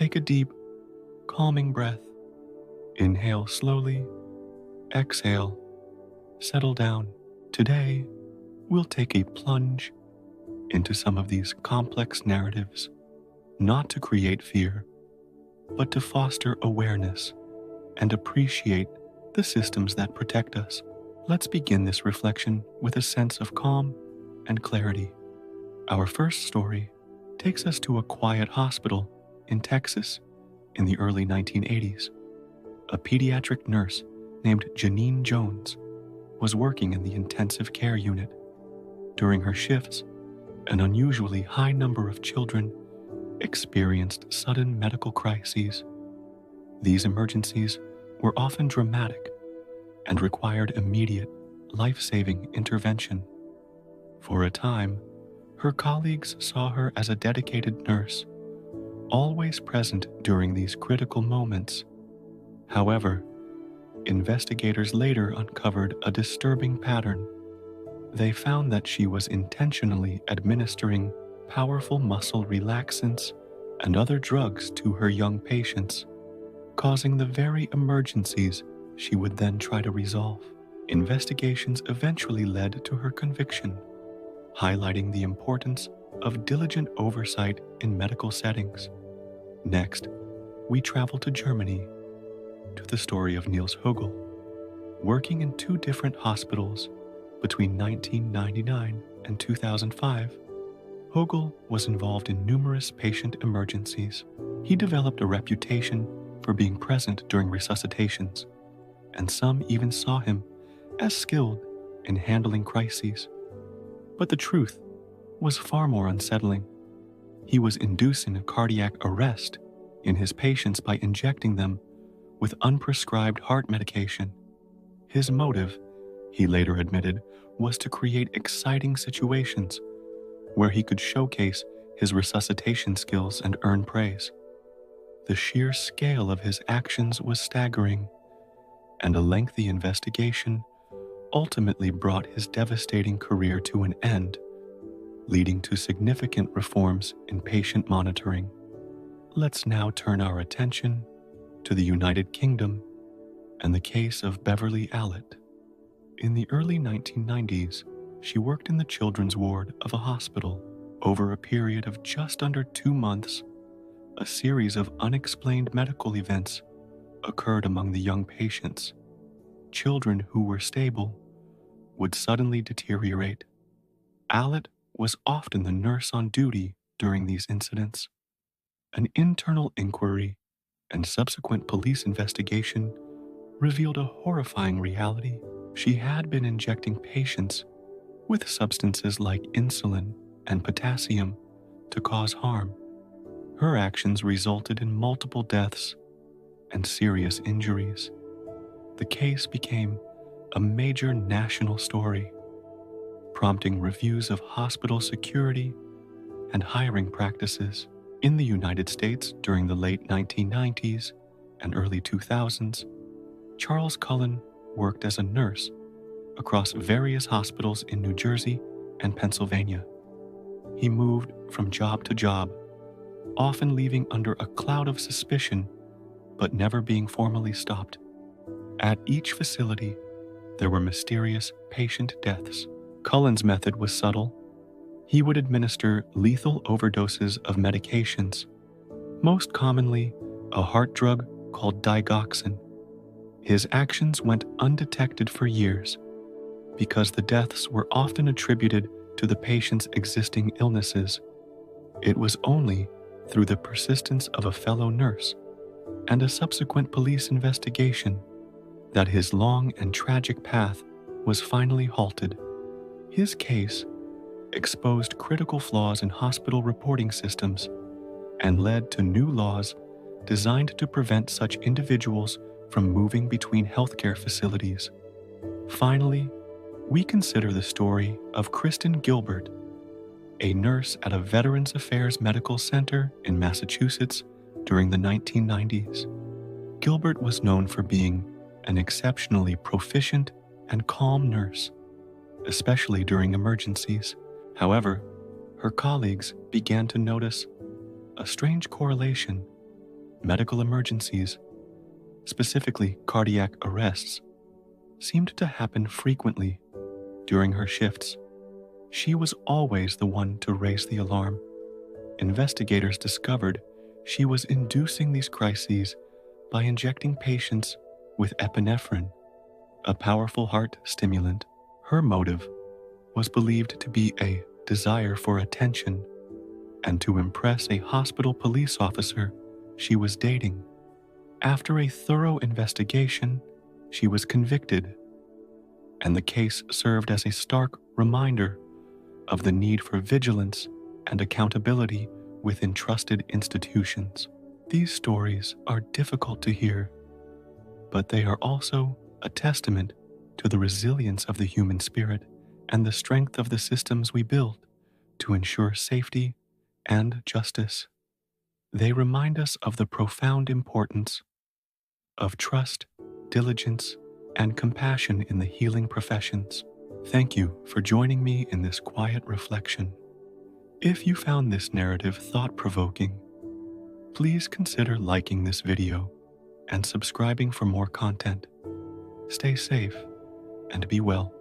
Take a deep, calming breath. Inhale slowly, exhale, settle down. Today, we'll take a plunge into some of these complex narratives, not to create fear, but to foster awareness and appreciate the systems that protect us. Let's begin this reflection with a sense of calm and clarity. Our first story takes us to a quiet hospital in Texas in the early 1980s. A pediatric nurse named Janine Jones was working in the intensive care unit. During her shifts, an unusually high number of children experienced sudden medical crises. These emergencies were often dramatic and required immediate, life-saving intervention. For a time, her colleagues saw her as a dedicated nurse, always present during these critical moments. However, investigators later uncovered a disturbing pattern. They found that she was intentionally administering powerful muscle relaxants and other drugs to her young patients, causing the very emergencies she would then try to resolve. Investigations eventually led to her conviction, highlighting the importance of diligent oversight in medical settings. Next, we travel to Germany, to the story of Niels Hogel. Working in 2 different hospitals between 1999 and 2005, Hogel was involved in numerous patient emergencies. He developed a reputation for being present during resuscitations, and some even saw him as skilled in handling crises. But the truth was far more unsettling. He was inducing a cardiac arrest in his patients by injecting them with unprescribed heart medication. His motive, he later admitted, was to create exciting situations where he could showcase his resuscitation skills and earn praise. The sheer scale of his actions was staggering, and a lengthy investigation ultimately brought his devastating career to an end, leading to significant reforms in patient monitoring. Let's now turn our attention to the United Kingdom and the case of Beverly Allett. In the early 1990s, she worked in the children's ward of a hospital. Over a period of just under 2 months, a series of unexplained medical events occurred among the young patients. Children who were stable would suddenly deteriorate. Allett was often the nurse on duty during these incidents. An internal inquiry and subsequent police investigation revealed a horrifying reality. She had been injecting patients with substances like insulin and potassium to cause harm. Her actions resulted in multiple deaths and serious injuries. The case became a major national story, prompting reviews of hospital security and hiring practices. In the United States during the late 1990s and early 2000s, Charles Cullen worked as a nurse across various hospitals in New Jersey and Pennsylvania. He moved from job to job, often leaving under a cloud of suspicion, but never being formally stopped. At each facility, there were mysterious patient deaths. Cullen's method was subtle. He would administer lethal overdoses of medications, most commonly a heart drug called digoxin. His actions went undetected for years because the deaths were often attributed to the patient's existing illnesses. It was only through the persistence of a fellow nurse and a subsequent police investigation that his long and tragic path was finally halted. His case exposed critical flaws in hospital reporting systems and led to new laws designed to prevent such individuals from moving between healthcare facilities. Finally, we consider the story of Kristen Gilbert, a nurse at a Veterans Affairs Medical Center in Massachusetts during the 1990s. Gilbert was known for being an exceptionally proficient and calm nurse, especially during emergencies. However, her colleagues began to notice a strange correlation medical emergencies, specifically cardiac arrests, seemed to happen frequently during her shifts. She was always the one to raise the alarm. Investigators discovered she was inducing these crises by injecting patients with epinephrine, a powerful heart stimulant. Her motive was believed to be a desire for attention and to impress a hospital police officer she was dating. After a thorough investigation, she was convicted, and the case served as a stark reminder of the need for vigilance and accountability within trusted institutions. These stories are difficult to hear, but they are also a testament to the resilience of the human spirit and the strength of the systems we build to ensure safety and justice. They remind us of the profound importance of trust, diligence, and compassion in the healing professions. Thank you for joining me in this quiet reflection. If you found this narrative thought-provoking, please consider liking this video and subscribing for more content. Stay safe and be well.